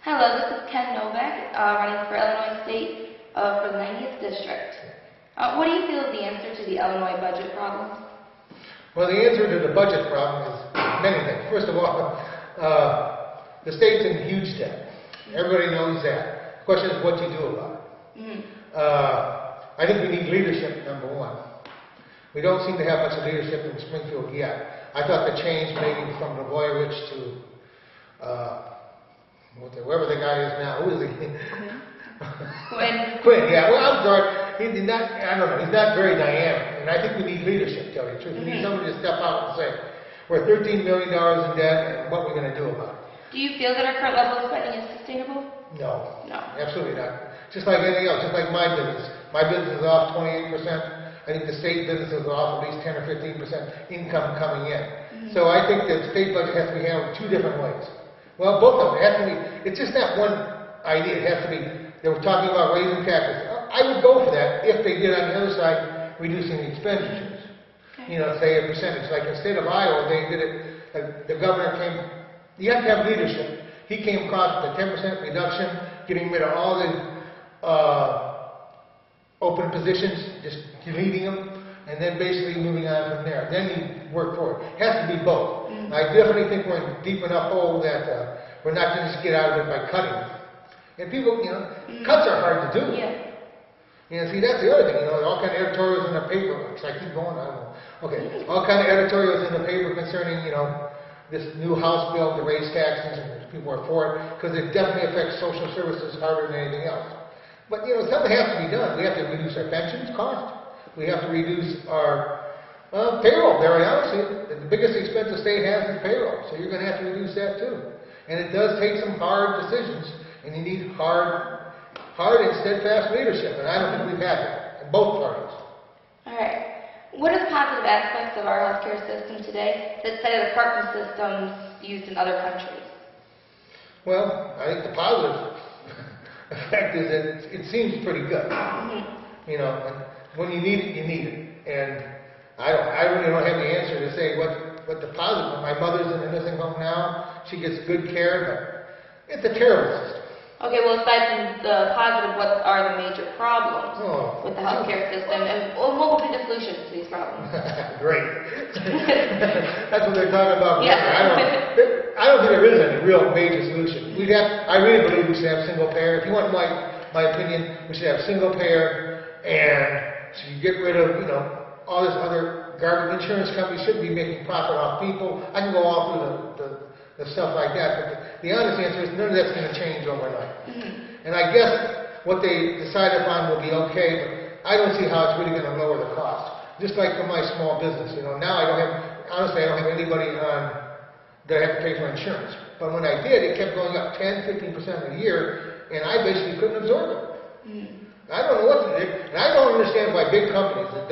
Hello, this is Ken Novak, running for Illinois State for the 90th District. What do you feel is the answer to the Illinois budget problem? Well, the answer to the budget problem is many things. First of all, the state's in huge debt. Everybody knows that. The question is what you do about it. I think we need leadership, number one. We don't seem to have much leadership in Springfield yet. I thought the change maybe from Blagojevich to whoever the guy is now. Who is he? Quinn, yeah. Well, I'm sorry. He's not, I don't know, he's not very dynamic. And I think we need leadership, to tell you the truth. We need somebody to step out and say, we're $13 million in debt, and what we're going to do about it. Do you feel that our current level of spending is sustainable? No. No. Absolutely not. Just like anything else, just like my business. My business is off 28%. I think the state business is off at least 10 or 15% income coming in. So I think the state budget has to be handled two different ways. Well, both of them. It has to be, it's just not one idea. It has to be, they were talking about raising taxes. I would go for that if they did on the other side, reducing the expenditures. You know, say a percentage. Like in the state of Iowa, they did it, the governor came, you have to have leadership. He came across with a 10% reduction, getting rid of all the open positions, just deleting them, and then basically moving on from there. Then you work for it. It has to be both. I definitely think we're in deep enough hole that we're not going to just get out of it by cutting. And people, you know, cuts are hard to do. Yeah. You know, see, that's the other thing, you know, all kind of editorials in the paper. Should I keep going? I don't know. Okay. All kind of editorials in the paper concerning, you know, this new House bill to raise taxes, and people are for it, because it definitely affects social services harder than anything else. But, you know, something has to be done. We have to reduce our pensions cost. We have to reduce our payroll, very honestly. The biggest expense the state has is payroll, so you're going to have to reduce that too. And it does take some hard decisions, and you need hard and steadfast leadership, and I don't think we've had that in both parties. All right. What are the positive aspects of our healthcare system today that set it apart from systems used in other countries? Well, I think the positive effect is that it seems pretty good. You know, when you need it, you need it. And I really don't have the answer to say what the positive. My mother's in a nursing home now. She gets good care, but it's a terrible system. Okay, well, aside from the positive, what are the major problems with the healthcare system, and what will be the solutions to these problems? Great. That's what they're talking about. Yeah. I don't think there is any real major solution. I really believe we should have single payer. If you want my opinion, we should have single payer, and so you get rid of, you know, all this other garbage. Insurance companies shouldn't be making profit off people. I can go all through the stuff like that, but the honest answer is none of that's going to change overnight. And I guess what they decide upon will be okay, but I don't see how it's really going to lower the cost. Just like for my small business, you know, now I don't have anybody on that I have to pay for insurance. But when I did, it kept going up 10, 15% a year, and I basically couldn't absorb it. I don't know what to do, and I don't understand why big companies, it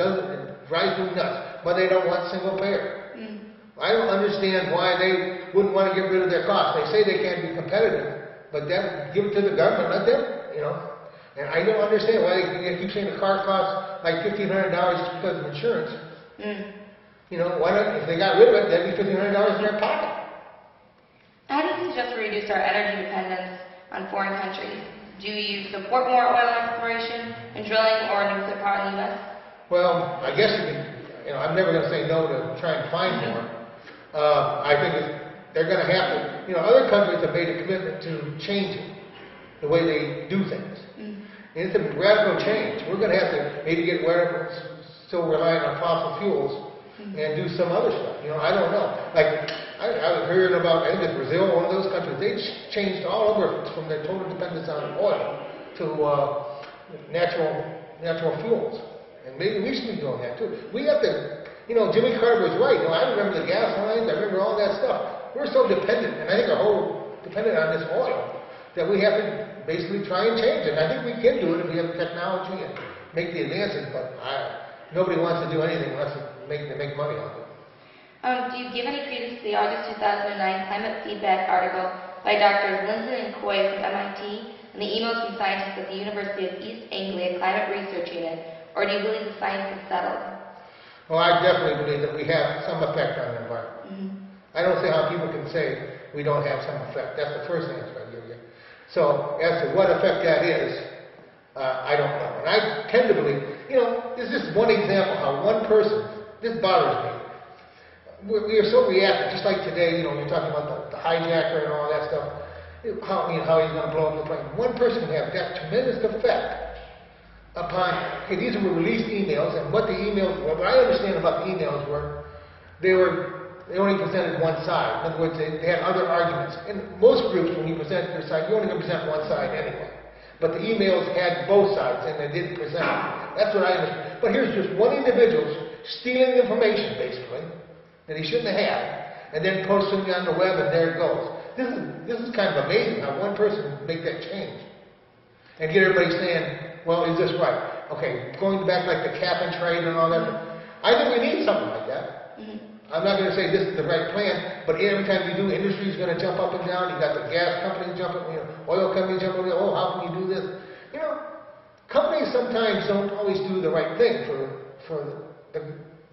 drives me nuts, but they don't want single payer. I don't understand why they wouldn't want to get rid of their costs. They say they can't be competitive, but then give it to the government, let them, you know. And I don't understand why they keep saying the car costs like $1,500 just because of insurance. You know, why not, if they got rid of it, that'd be $1,500 in their pocket. How do you suggest we reduce our energy dependence on foreign countries? Do you support more oil exploration and drilling or nuclear power in the U.S.? Well, I guess you can, you know, I'm never going to say no to try and find more. I think they're going to have to, you know, other countries have made a commitment to changing the way they do things. And it's a radical change. We're going to have to maybe get where we're still relying on fossil fuels and do some other stuff. You know, I don't know. Like, I was hearing about, I think it's Brazil, one of those countries, they changed all over from their total dependence on oil to natural fuels. And maybe we should be doing that too. We have to, you know, Jimmy Carter was right. You know, I remember the gas lines, I remember all that stuff. We're so dependent, and I think our whole dependent on this oil, that we have to basically try and change it. And I think we can do it if we have the technology and make the advances, but nobody wants to do anything unless they make money off it. Do you give any credence to the August 2009 climate feedback article by Drs. Lindsay and Coy from MIT and the emails from scientists at the University of East Anglia Climate Research Unit, or do you believe the science is settled? Well, I definitely believe that we have some effect on the environment. I don't see how people can say we don't have some effect. That's the first answer I give you. So as to what effect that is, I don't know. And I tend to believe, this is just one example how one person, this bothers me. We are so reactive, just like today, you're talking about the hijacker and all that stuff. How he's going to blow up the plane. One person can have that tremendous effect upon, okay, these were released emails, and what the emails were, what I understand about the emails were, they only presented one side. In other words, they had other arguments. In most groups, when you present your side, you only can present one side anyway. But the emails had both sides, and they didn't present it. That's what I understand. But here's just one individual stealing information, basically, that he shouldn't have had, and then posting it on the web, and there it goes. This is kind of amazing how one person can make that change. And get everybody saying, well, is this right? Okay, going back like the cap and trade and all that. I think we need something like that. I'm not going to say this is the right plan, but every time you do, industry is going to jump up and down. You got the gas companies jumping, oil companies jumping. Oh, how can you do this? Companies sometimes don't always do the right thing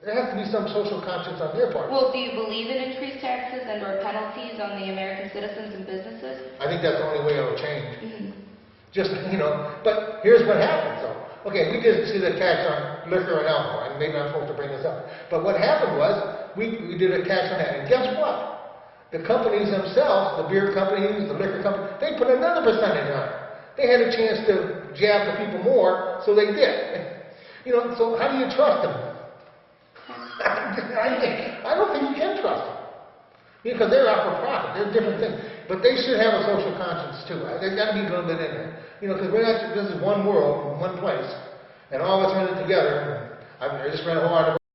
there has to be some social conscience on their part. Well, do you believe in increased taxes and/or penalties on the American citizens and businesses? I think that's the only way it'll change. Just, but here's what happens, though. Okay, we did see the tax on liquor and alcohol, and maybe I'm supposed to bring this up. But what happened was, we did a tax on that, and guess what? The companies themselves, the beer companies, the liquor companies, they put another percentage on it. They had a chance to jab the people more, so they did. So how do you trust them? I don't think you can trust them. Because they're out for profit. They're different things. But they should have a social conscience too. There's got to be a little bit in there. Because this is one world, one place, and all of us are in it together. I just read a whole article.